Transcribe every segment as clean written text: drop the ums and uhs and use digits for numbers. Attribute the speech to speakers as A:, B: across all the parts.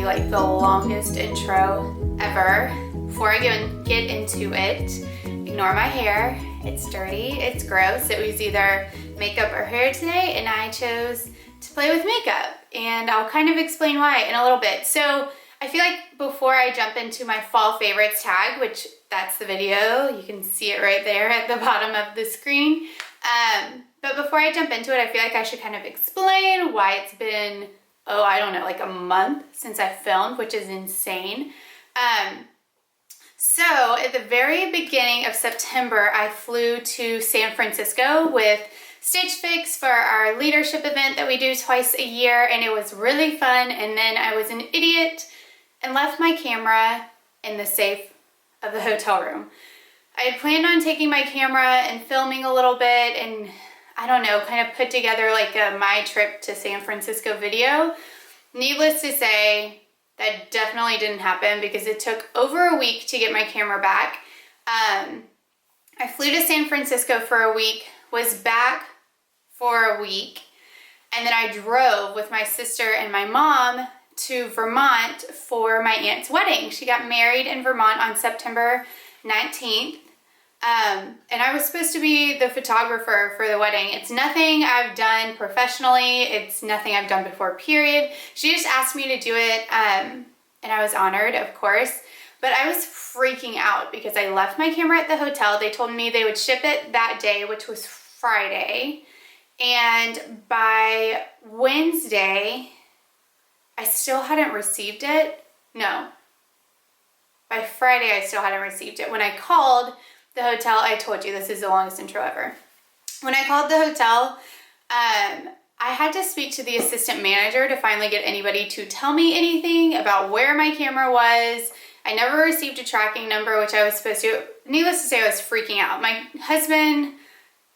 A: like the longest intro ever. Before I get into it, ignore my hair. It's dirty, it's gross. It was either makeup or hair today, and I chose to play with makeup. And I'll kind of explain why in a little bit. So I feel like before I jump into my fall favorites tag, which that's the video, you can see it right there at the bottom of the screen. But before I jump into it, I feel like I should kind of explain why it's been, I don't know, like a month since I filmed, which is insane. So at the very beginning of September, I flew to San Francisco with Stitch Fix for our leadership event that we do twice a year, and it was really fun. And then I was an idiot and left my camera in the safe of the hotel room. I had planned on taking my camera and filming a little bit and, I don't know, kind of put together like a my trip to San Francisco video. Needless to say, that definitely didn't happen because it took over a week to get my camera back. I flew to San Francisco for a week, was back for a week, and then I drove with my sister and my mom to Vermont for my aunt's wedding. She got married in Vermont on September 19th. And I was supposed to be the photographer for the wedding. It's nothing I've done professionally. It's nothing I've done before, period. She just asked me to do it, and I was honored, of course. But I was freaking out because I left my camera at the hotel. They told me they would ship it that day, which was Friday. And by Wednesday, I still hadn't received it. No. By Friday, I still hadn't received it. When I called the hotel, I told you this is the longest intro ever. When I called the hotel, I had to speak to the assistant manager to finally get anybody to tell me anything about where my camera was. I never received a tracking number, which I was supposed to. Needless to say, I was freaking out. My husband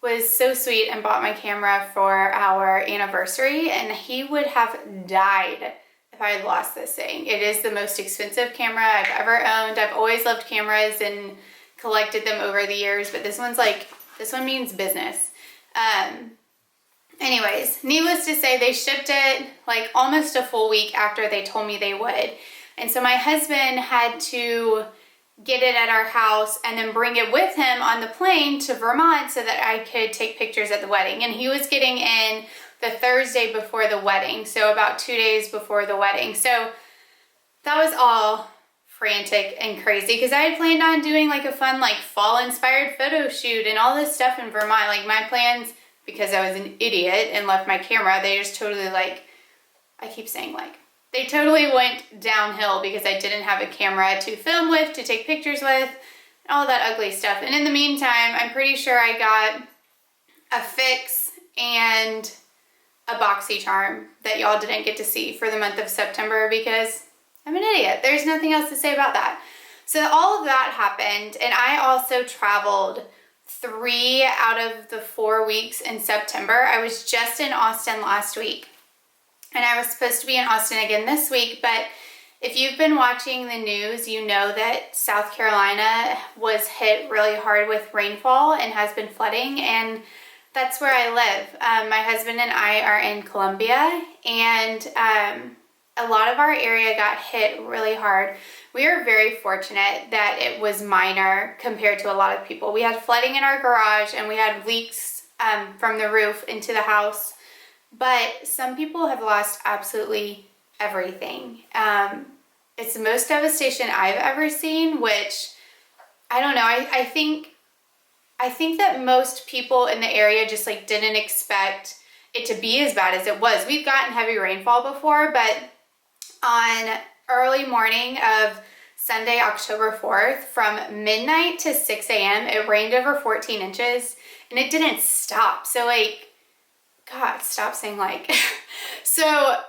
A: was so sweet and bought my camera for our anniversary, and he would have died if I had lost this thing. It is the most expensive camera I've ever owned. I've always loved cameras and collected them over the years, but this one means business. Anyways, needless to say, they shipped it like almost a full week after they told me they would. And so my husband had to get it at our house and then bring it with him on the plane to Vermont so that I could take pictures at the wedding. And he was getting in the Thursday before the wedding, so about 2 days before the wedding. So that was all frantic and crazy because I had planned on doing like a fun like fall inspired photo shoot and all this stuff in Vermont. Like my plans, because I was an idiot and left my camera, they just totally they totally went downhill because I didn't have a camera to film with, to take pictures with, all that ugly stuff. And in the meantime, I'm pretty sure I got a fix and a BoxyCharm that y'all didn't get to see for the month of September because I'm an idiot. There's nothing else to say about that. So all of that happened, and I also traveled 3 out of the 4 weeks in September. I was just in Austin last week, and I was supposed to be in Austin again this week, but if you've been watching the news, you know that South Carolina was hit really hard with rainfall and has been flooding, and that's where I live. My husband and I are in Columbia, and a lot of our area got hit really hard. We are very fortunate that it was minor compared to a lot of people. We had flooding in our garage and we had leaks from the roof into the house, but some people have lost absolutely everything. It's the most devastation I've ever seen, which I don't know. I think that most people in the area just like didn't expect it to be as bad as it was. We've gotten heavy rainfall before, but on early morning of Sunday, October 4th, from midnight to 6 a.m., it rained over 14 inches and it didn't stop. So like, God, stop saying like. So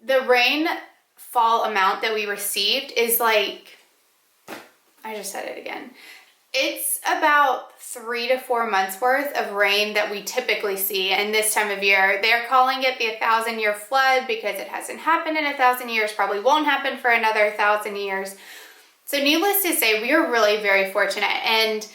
A: the rainfall amount that we received is like, I just said it again. It's about 3 to 4 months worth of rain that we typically see in this time of year. They're calling it the 1,000-year flood because it hasn't happened in 1,000 years, probably won't happen for another 1,000 years. So needless to say, we are really very fortunate. And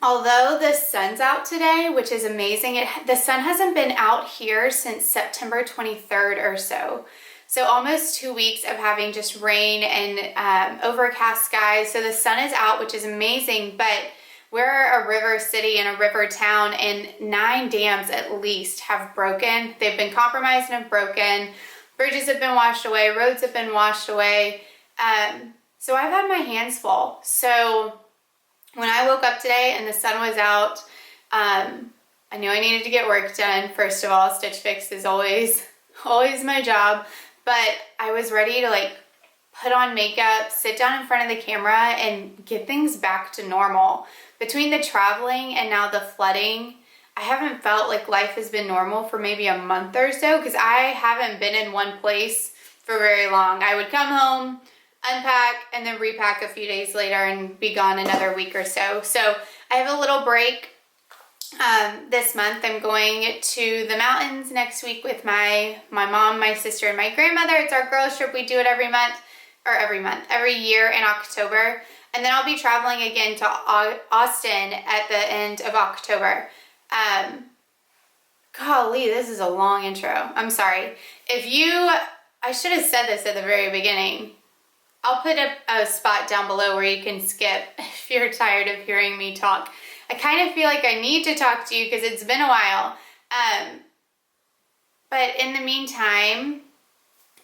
A: although the sun's out today, which is amazing, the sun hasn't been out here since September 23rd or so. So almost 2 weeks of having just rain and overcast skies. So the sun is out, which is amazing, but we're a river city and a river town, and 9 dams at least have broken. They've been compromised and have broken. Bridges have been washed away. Roads have been washed away. So I've had my hands full. So when I woke up today and the sun was out, I knew I needed to get work done. First of all, Stitch Fix is always my job. But I was ready to like put on makeup, sit down in front of the camera, and get things back to normal. Between the traveling and now the flooding, I haven't felt like life has been normal for maybe a month or so, because I haven't been in one place for very long. I would come home, unpack, and then repack a few days later and be gone another week or so. So I have a little break this month. I'm going to the mountains next week with my mom, my sister, and my grandmother. It's our girls trip. We do it every year in October. And then I'll be traveling again to Austin at the end of October. Golly, this is a long intro. I'm sorry. I should have said this at the very beginning. I'll put a spot down below where you can skip if you're tired of hearing me talk. I kind of feel like I need to talk to you because it's been a while. But in the meantime,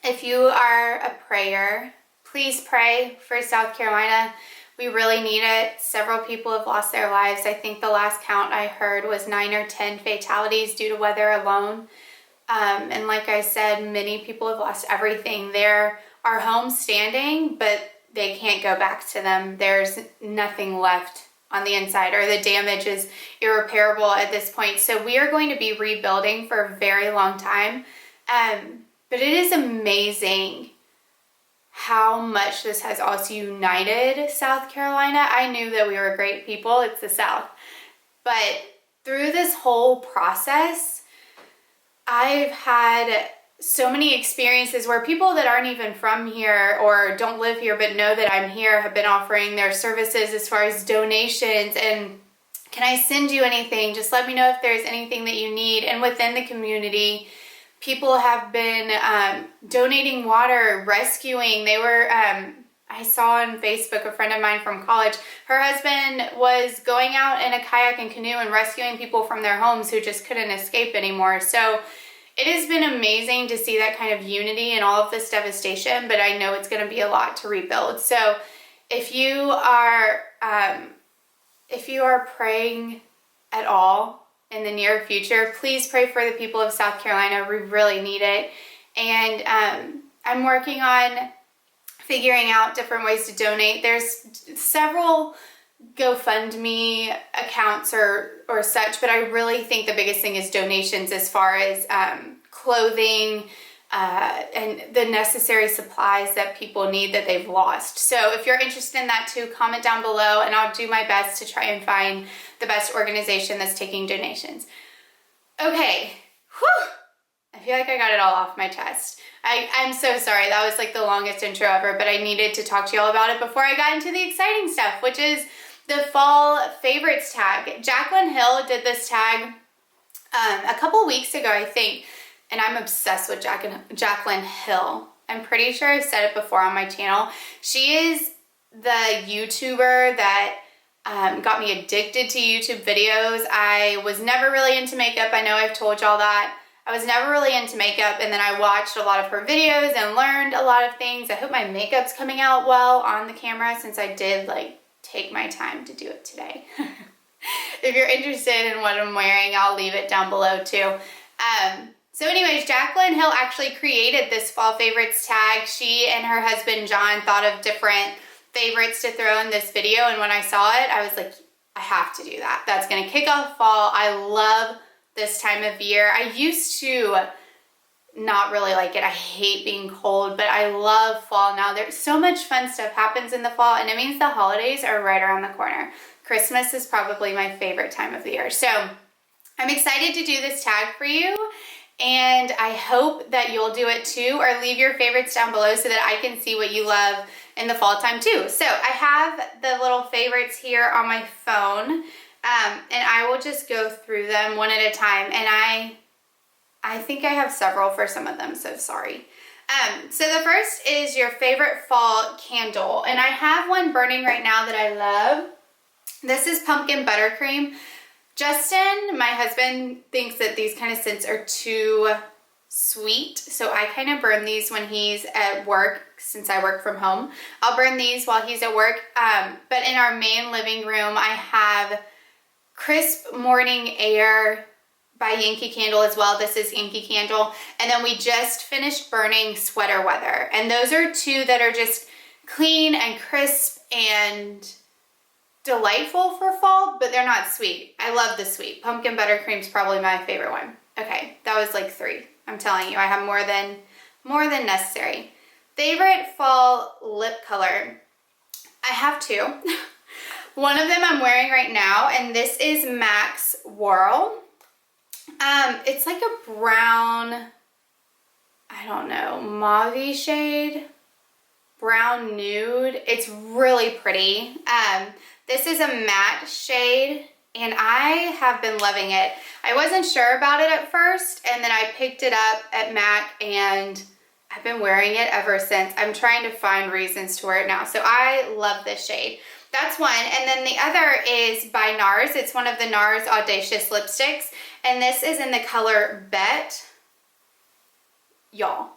A: if you are a prayer, please pray for South Carolina. We really need it. Several people have lost their lives. I think the last count I heard was 9 or 10 fatalities due to weather alone. And like I said, many people have lost everything. There are homes standing, but they can't go back to them. There's nothing left on the inside, or the damage is irreparable at this point. So we are going to be rebuilding for a very long time. But it is amazing how much this has also united South Carolina. I knew that we were great people. It's the South. But through this whole process, I've had so many experiences where people that aren't even from here or don't live here but know that I'm here have been offering their services as far as donations and can I send you anything? Just let me know if there's anything that you need. And within the community, people have been donating water, rescuing. They were, I saw on Facebook a friend of mine from college, her husband was going out in a kayak and canoe and rescuing people from their homes who just couldn't escape anymore. So it has been amazing to see that kind of unity and all of this devastation, but I know it's going to be a lot to rebuild. So if you are praying at all in the near future, please pray for the people of South Carolina. We really need it. And I'm working on figuring out different ways to donate. There's several GoFundMe accounts or such, but I really think the biggest thing is donations as far as clothing and the necessary supplies that people need that they've lost. So if you're interested in that too, comment down below and I'll do my best to try and find the best organization that's taking donations. Okay, whew. I feel like I got it all off my chest. I'm so sorry. That was like the longest intro ever, but I needed to talk to y'all about it before I got into the exciting stuff, which is the fall favorites tag. Jaclyn Hill did this tag a couple weeks ago, I think, and I'm obsessed with Jaclyn Hill. I'm pretty sure I've said it before on my channel. She is the YouTuber that got me addicted to YouTube videos. I was never really into makeup. I know I've told y'all that. I was never really into makeup, and then I watched a lot of her videos and learned a lot of things. I hope my makeup's coming out well on the camera since I did like take my time to do it today. If you're interested in what I'm wearing, I'll leave it down below too. So anyways, Jaclyn Hill actually created this fall favorites tag. She and her husband John thought of different favorites to throw in this video, and when I saw it, I was like, I have to do that. That's gonna kick off fall. I love this time of year. I used to not really like it. I hate being cold, but I love fall now. There's so much fun stuff happens in the fall, and it means the holidays are right around the corner. Christmas is probably my favorite time of the year. So I'm excited to do this tag for you, and I hope that you'll do it too, or leave your favorites down below so that I can see what you love in the fall time too. So I have the little favorites here on my phone, and I will just go through them one at a time. And I think I have several for some of them, so sorry. So the first is your favorite fall candle. And I have one burning right now that I love. This is pumpkin buttercream. Justin, my husband, thinks that these kind of scents are too sweet. So I kind of burn these when he's at work, since I work from home. I'll burn these while he's at work. But in our main living room, I have Crisp Morning Air by Yankee Candle as well. This is Yankee Candle. And then we just finished burning Sweater Weather. And those are two that are just clean and crisp and delightful for fall, but they're not sweet. I love the sweet. Pumpkin buttercream is probably my favorite one. Okay, that was like 3. I'm telling you, I have more than necessary. Favorite fall lip color. I have 2. One of them I'm wearing right now, and this is MAC's Whirl. It's like a brown, I don't know, mauve shade, brown nude. It's really pretty. This is a matte shade, and I have been loving it. I wasn't sure about it at first, and then I picked it up at MAC, and I've been wearing it ever since. I'm trying to find reasons to wear it now. So I love this shade. That's one. And then the other is by NARS. It's one of the NARS Audacious lipsticks. And this is in the color Bet. Y'all,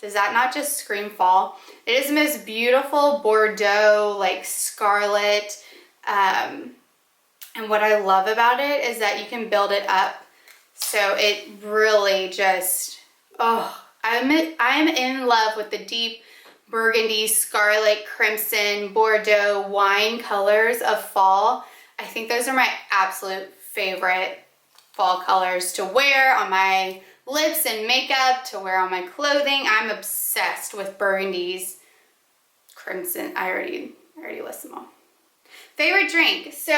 A: does that not just scream fall? It is the most beautiful Bordeaux, like scarlet. And what I love about it is that you can build it up. So it really just, oh, I'm in love with the deep burgundy, scarlet, crimson, Bordeaux wine colors of fall. I think those are my absolute favorite fall colors to wear on my lips and makeup, to wear on my clothing. I'm obsessed with burgundies, crimson. I already listed them all. Favorite drink. So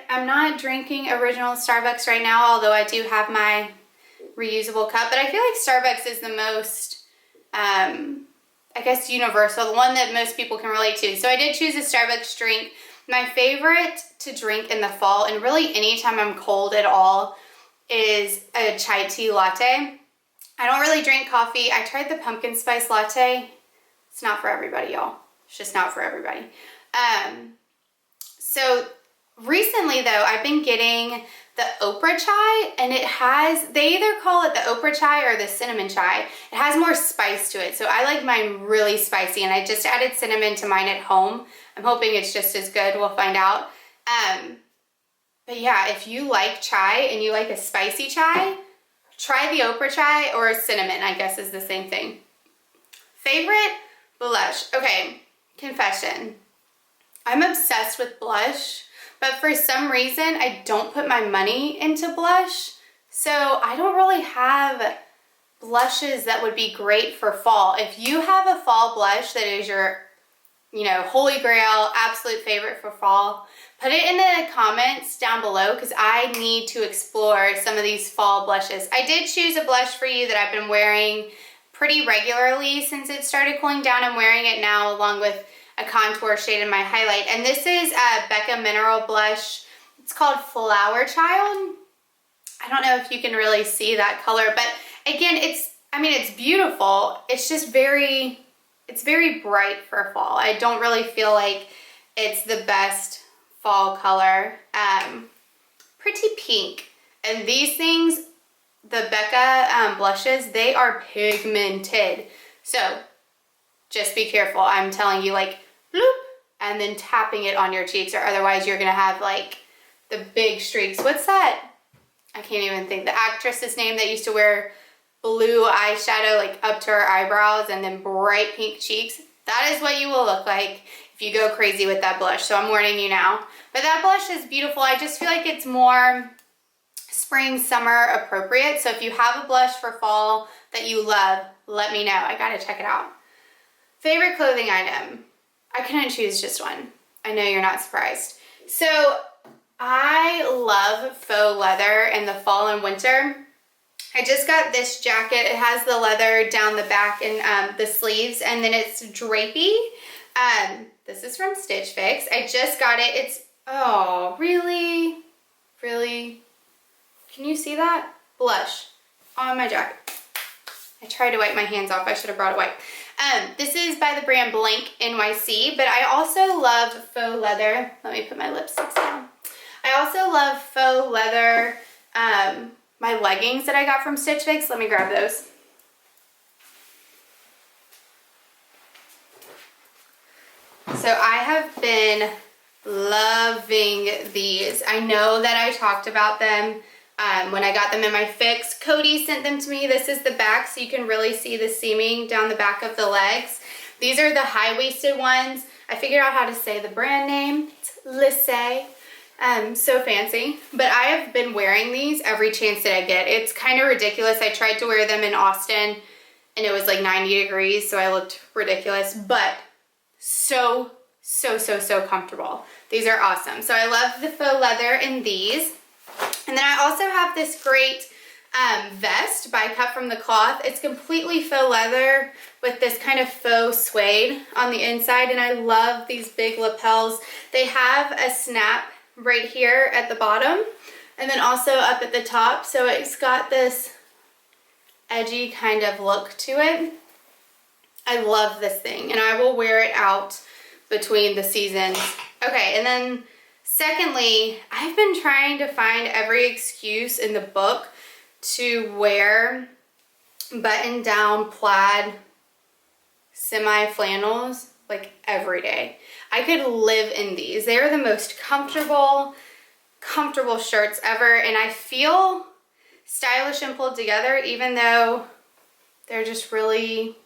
A: I'm not drinking original Starbucks right now, although I do have my reusable cup, but I feel like Starbucks is the most, I guess, universal, the one that most people can relate to. So I did choose a Starbucks drink. My favorite to drink in the fall, and really anytime I'm cold at all, is a chai tea latte. I don't really drink coffee. I tried the pumpkin spice latte. It's not for everybody, y'all. It's just not for everybody. So recently though, I've been getting the Oprah chai, and it has, they either call it the Oprah chai or the cinnamon chai. It has more spice to it. So I like mine really spicy, and I just added cinnamon to mine at home. I'm hoping it's just as good. We'll find out. But yeah, if you like chai and you like a spicy chai, try the Oprah chai, or cinnamon, I guess is the same thing. Favorite blush. Okay, confession. I'm obsessed with blush, but for some reason I don't put my money into blush. So I don't really have blushes that would be great for fall. If you have a fall blush that is your, holy grail, absolute favorite for fall, put it in the comments down below, because I need to explore some of these fall blushes. I did choose a blush for you that I've been wearing pretty regularly since it started cooling down. I'm wearing it now along with a contour shade in my highlight. And this is a Becca Mineral Blush. It's called Flower Child. I don't know if you can really see that color, but again, it's beautiful. It's just very bright for fall. I don't really feel like it's the best fall color. Pretty pink. And these things, the Becca blushes, they are pigmented. So just be careful. I'm telling you, like, bloop, and then tapping it on your cheeks, or otherwise you're gonna have like the big streaks. What's that? I can't even think. The actress's name that used to wear blue eyeshadow like up to her eyebrows and then bright pink cheeks. That is what you will look like if you go crazy with that blush. So I'm warning you now. But that blush is beautiful. I just feel like it's more spring, summer appropriate. So if you have a blush for fall that you love, let me know. I gotta check it out. Favorite clothing item. I couldn't choose just one. I know you're not surprised. So I love faux leather in the fall and winter. I just got this jacket. It has the leather down the back and the sleeves, and then it's drapey. This is from Stitch Fix. I just got it. It's, oh, really? Really? Can you see that? Blush on my jacket. I tried to wipe my hands off. I should have brought a wipe. This is by the brand Blank NYC, but I also love faux leather. Let me put my lipsticks down. I also love faux leather, my leggings that I got from Stitch Fix. Let me grab those. So I have been loving these. I know that I talked about them when I got them in my fix. Cody sent them to me. This is the back, so you can really see the seaming down the back of the legs. These are the high-waisted ones. I figured out how to say the brand name. It's Decay. So fancy. But I have been wearing these every chance that I get. It's kind of ridiculous. I tried to wear them in Austin and it was like 90 degrees, so I looked ridiculous, but so comfortable. These are awesome. So I love the faux leather in these. And then I also have this great vest by Cut From The Cloth. It's completely faux leather with this kind of faux suede on the inside, and I love these big lapels. They have a snap right here at the bottom and then also up at the top, so it's got this edgy kind of look to it. I love this thing, and I will wear it out between the seasons. Okay, and then secondly, I've been trying to find every excuse in the book to wear button-down plaid semi-flannels like every day. I could live in these. They are the most comfortable shirts ever, and I feel stylish and pulled together even though they're just really,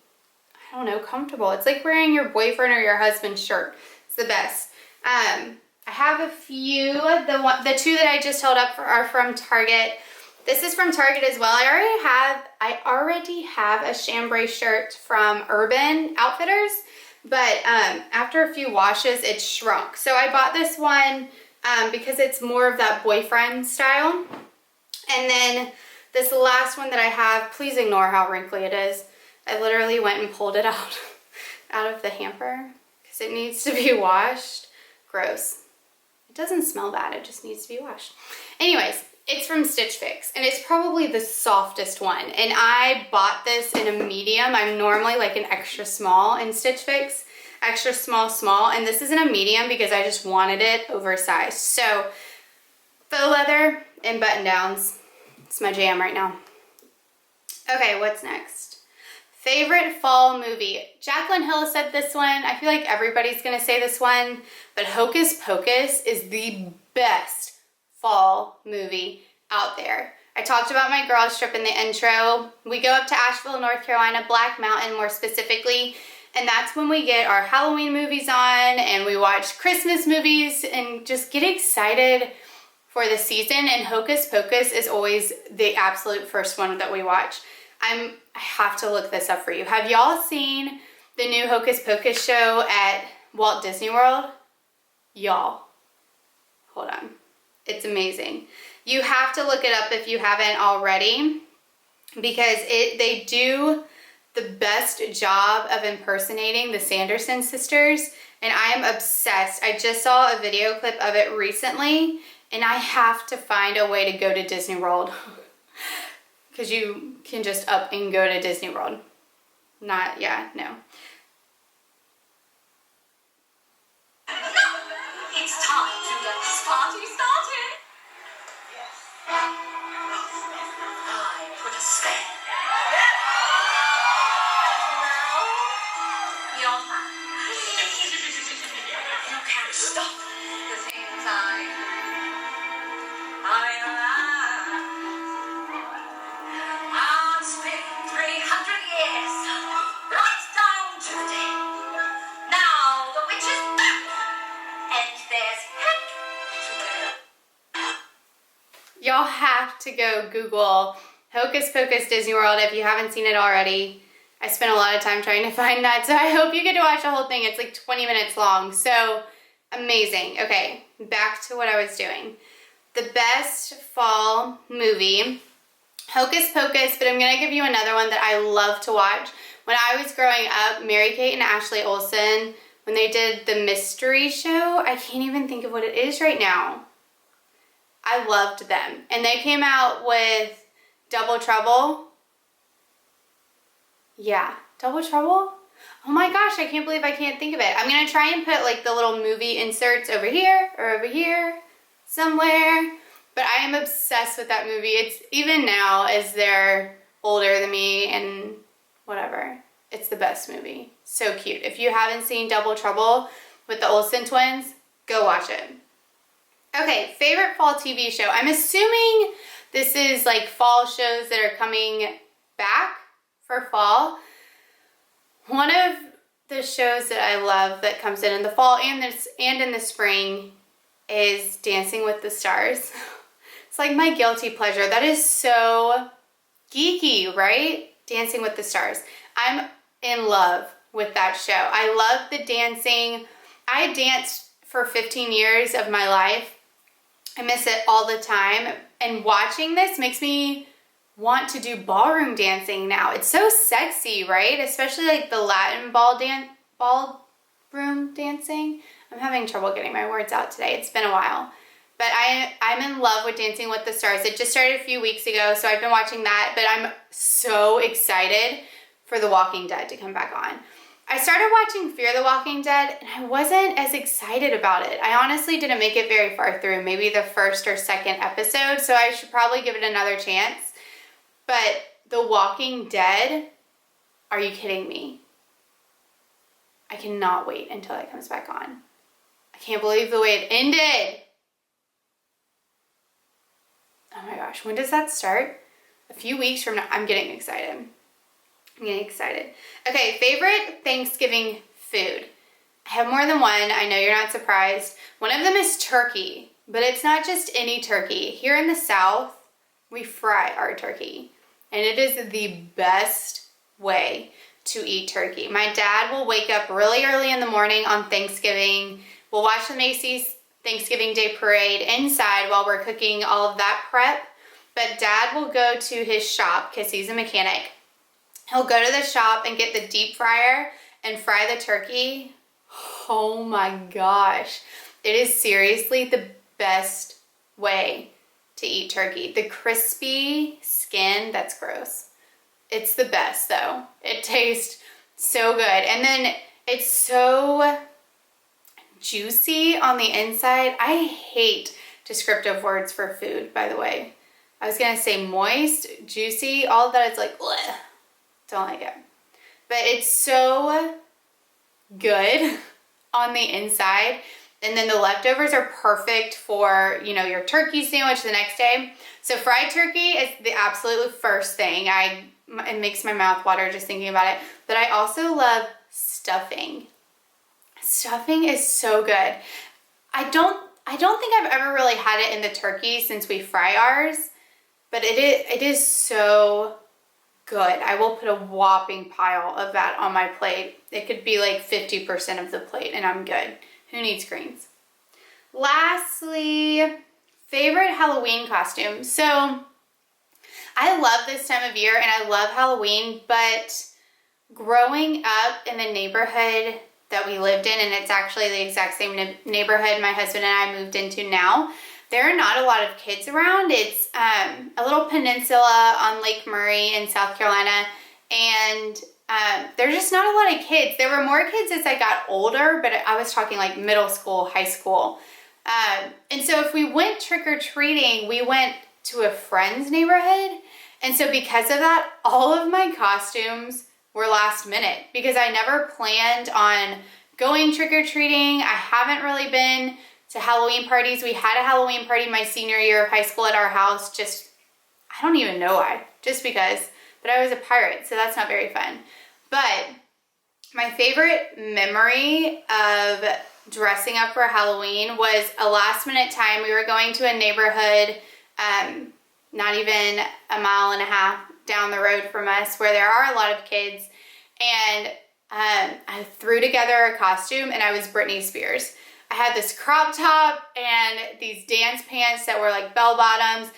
A: I don't know, comfortable. It's like wearing your boyfriend or your husband's shirt. It's the best. I have a few. The two that I just held up are from Target. This is from Target as well. I already have a chambray shirt from Urban Outfitters, but after a few washes, it shrunk. So I bought this one because it's more of that boyfriend style. And then this last one that I have, please ignore how wrinkly it is. I literally went and pulled it out of the hamper because it needs to be washed. Gross. It doesn't smell bad, it just needs to be washed. Anyways, it's from Stitch Fix, and it's probably the softest one. And I bought this in a medium. I'm normally like an extra small in Stitch Fix, extra small, and this is in a medium because I just wanted it oversized. So faux leather and button downs, it's my jam right now. Okay, what's next? Favorite fall movie. Jaclyn Hill said this one. I feel like everybody's gonna say this one, but Hocus Pocus is the best fall movie out there. I talked about my girls trip in the intro. We go up to Asheville, North Carolina, Black Mountain more specifically, and that's when we get our Halloween movies on and we watch Christmas movies and just get excited for the season. And Hocus Pocus is always the absolute first one that we watch. I have to look this up for you. Have y'all seen the new Hocus Pocus show at Walt Disney World? Y'all, hold on. It's amazing. You have to look it up if you haven't already because they do the best job of impersonating the Sanderson sisters, and I am obsessed. I just saw a video clip of it recently, and I have to find a way to go to Disney World. Because you can just up and go to Disney World. No.
B: It's time to get this party started. Yes. I put a spell. Now, you're mine. You can't stop the things I I'll spend 300 years right down to the day. Now the witch is back, and there's heck to go.
A: Y'all have to go Google Hocus Pocus Disney World if you haven't seen it already. I spent a lot of time trying to find that, so I hope you get to watch the whole thing. It's like 20 minutes long, so amazing. Okay, back to what I was doing. The best fall movie, Hocus Pocus, but I'm gonna give you another one that I love to watch. When I was growing up, Mary-Kate and Ashley Olsen, when they did the mystery show, I can't even think of what it is right now. I loved them. And they came out with Double Trouble. Yeah, Double Trouble? Oh my gosh, I can't believe I can't think of it. I'm gonna try and put like the little movie inserts over here, somewhere. But I am obsessed with that movie. It's even now as they're older than me and whatever. It's the best movie. So cute. If you haven't seen Double Trouble with the Olsen twins, go watch it. Okay, favorite fall TV show. I'm assuming this is like fall shows that are coming back for fall. One of the shows that I love that comes in the fall and in the spring is Dancing with the Stars. It's like my guilty pleasure. That is so geeky, right? Dancing with the Stars. I'm in love with that show. I love the dancing. I danced for 15 years of my life. I miss it all the time. And watching this makes me want to do ballroom dancing now. It's so sexy, right? Especially like the Latin ballroom dancing. I'm having trouble getting my words out today. It's been a while. But I'm in love with Dancing with the Stars. It just started a few weeks ago, so I've been watching that. But I'm so excited for The Walking Dead to come back on. I started watching Fear the Walking Dead, and I wasn't as excited about it. I honestly didn't make it very far through, maybe the first or second episode, so I should probably give it another chance. But The Walking Dead, are you kidding me? I cannot wait until it comes back on. I can't believe the way it ended. Oh my gosh, when does that start? A few weeks from now. I'm getting excited. Okay, favorite Thanksgiving food. I have more than one. I know you're not surprised. One of them is turkey, but it's not just any turkey. Here in the South, we fry our turkey, and it is the best way to eat turkey. My dad will wake up really early in the morning on Thanksgiving. We'll watch the Macy's Thanksgiving Day Parade inside while we're cooking all of that prep. But Dad will go to his shop because he's a mechanic. He'll go to the shop and get the deep fryer and fry the turkey. Oh my gosh. It is seriously the best way to eat turkey. The crispy skin, that's gross. It's the best though. It tastes so good. And then it's so juicy on the inside. I hate descriptive words for food, by the way. I was gonna say moist, juicy, all of that. It's like, bleh. Don't like it. But it's so good on the inside. And then the leftovers are perfect for, you know, your turkey sandwich the next day. So fried turkey is the absolute first thing. It makes my mouth water just thinking about it. But I also love stuffing. Stuffing is so good. I don't think I've ever really had it in the turkey since we fry ours, but it is so good. I will put a whopping pile of that on my plate. It could be like 50% of the plate and I'm good. Who needs greens? Lastly, favorite Halloween costume. So I love this time of year and I love Halloween, but growing up in the neighborhood that we lived in, and it's actually the exact same neighborhood my husband and I moved into now, there are not a lot of kids around. It's a little peninsula on Lake Murray in South Carolina, and there's just not a lot of kids. There were more kids as I got older, but I was talking like middle school, high school. And so if we went trick-or-treating, we went to a friend's neighborhood. And so because of that, all of my costumes were last minute because I never planned on going trick-or-treating. I haven't really been to Halloween parties. We had a Halloween party my senior year of high school at our house. I don't even know why, just because. But I was a pirate, so that's not very fun. But my favorite memory of dressing up for Halloween was a last minute time. We were going to a neighborhood, not even a mile and a half down the road from us, where there are a lot of kids. And I threw together a costume and I was Britney Spears. I had this crop top and these dance pants that were like bell bottoms.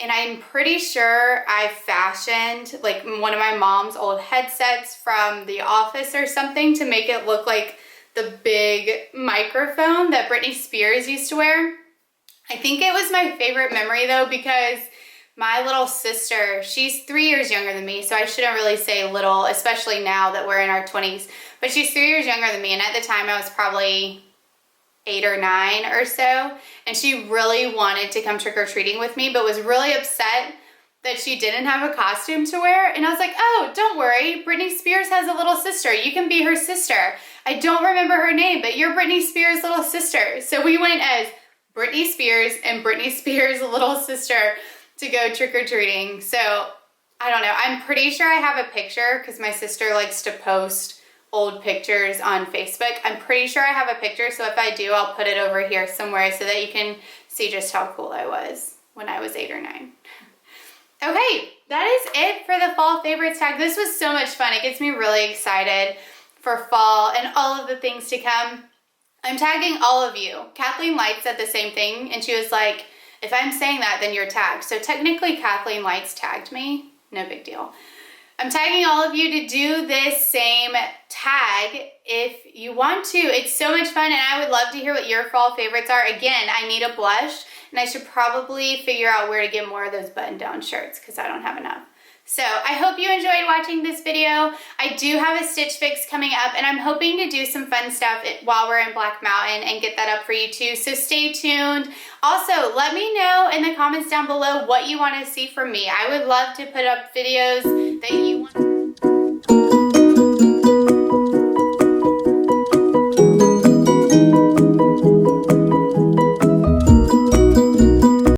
A: And I'm pretty sure I fashioned like one of my mom's old headsets from The Office or something to make it look like the big microphone that Britney Spears used to wear. I think it was my favorite memory though, because my little sister, she's 3 years younger than me, so I shouldn't really say little, especially now that we're in our 20s, but she's 3 years younger than me, and at the time I was probably 8 or 9 or so, and she really wanted to come trick-or-treating with me, but was really upset that she didn't have a costume to wear. And I was like, oh, don't worry, Britney Spears has a little sister. You can be her sister. I don't remember her name, but you're Britney Spears' little sister. So we went as Britney Spears and Britney Spears' little sister to go trick-or-treating. So I don't know, I'm pretty sure I have a picture because my sister likes to post old pictures on Facebook. I'm pretty sure I have a picture, so if I do, I'll put it over here somewhere so that you can see just how cool I was when I was 8 or 9. Okay, that is it for the fall favorites tag. This was so much fun. It gets me really excited for fall and all of the things to come. I'm tagging all of you. Kathleen Light said the same thing, and she was like, if I'm saying that, then you're tagged. So technically Kathleen Light's tagged me. No big deal. I'm tagging all of you to do this same tag if you want to. It's so much fun, and I would love to hear what your fall favorites are. Again, I need a blush, and I should probably figure out where to get more of those button-down shirts because I don't have enough. So I hope you enjoyed watching this video. I do have a Stitch Fix coming up, and I'm hoping to do some fun stuff while we're in Black Mountain and get that up for you too, so stay tuned. Also, let me know in the comments down below what you want to see from me. I would love to put up videos that you want.